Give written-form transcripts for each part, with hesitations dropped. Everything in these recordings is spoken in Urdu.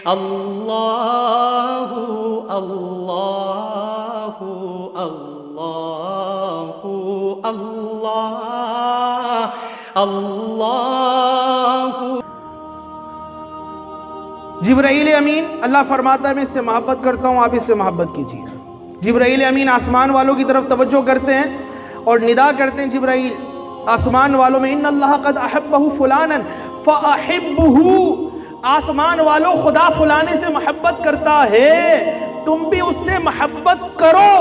اللہ اللہ اللہ اللہ اللہ۔ جبرائیل امین، اللہ فرماتا ہے میں اس سے محبت کرتا ہوں، آپ اس سے محبت کیجیے۔ جبرائیل امین آسمان والوں کی طرف توجہ کرتے ہیں اور ندا کرتے ہیں، جبرائیل آسمان والوں میں، ان اللہ قد احبہ فلانا فاحبہ، آسمان والوں خدا فلانے سے محبت کرتا ہے، تم بھی اس سے محبت کرو،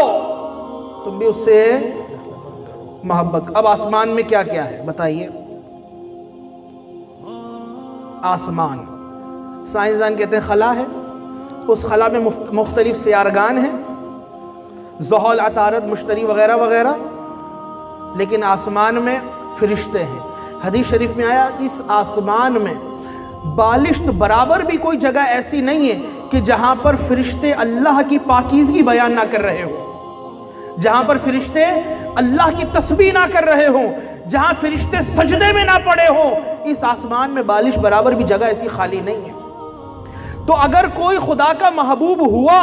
تم بھی اس سے محبت۔ اب آسمان میں کیا کیا ہے بتائیے؟ آسمان، سائنسدان کہتے ہیں خلا ہے، اس خلا میں مختلف سیارگان ہیں، زحل، عطارد، مشتری وغیرہ وغیرہ، لیکن آسمان میں فرشتے ہیں۔ حدیث شریف میں آیا اس آسمان میں بالشت برابر بھی کوئی جگہ ایسی نہیں ہے کہ جہاں پر فرشتے اللہ کی پاکیزگی بیان نہ کر رہے ہوں، جہاں پر فرشتے اللہ کی تسبیح نہ کر رہے ہوں، جہاں فرشتے سجدے میں نہ پڑے ہوں، اس آسمان میں بالش برابر بھی جگہ ایسی خالی نہیں ہے۔ تو اگر کوئی خدا کا محبوب ہوا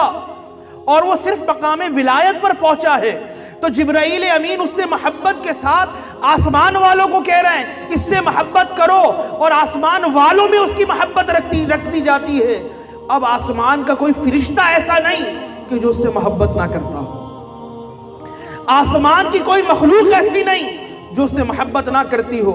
اور وہ صرف مقام ولایت پر پہنچا ہے تو جبرائیل امین اس سے محبت کے ساتھ آسمان والوں کو کہہ رہے ہیں اس سے محبت کرو، اور آسمان والوں میں اس کی محبت رکھتی جاتی ہے۔ اب آسمان کا کوئی فرشتہ ایسا نہیں کہ جو اس سے محبت نہ کرتا ہو، آسمان کی کوئی مخلوق ایسی نہیں جو اس سے محبت نہ کرتی ہو۔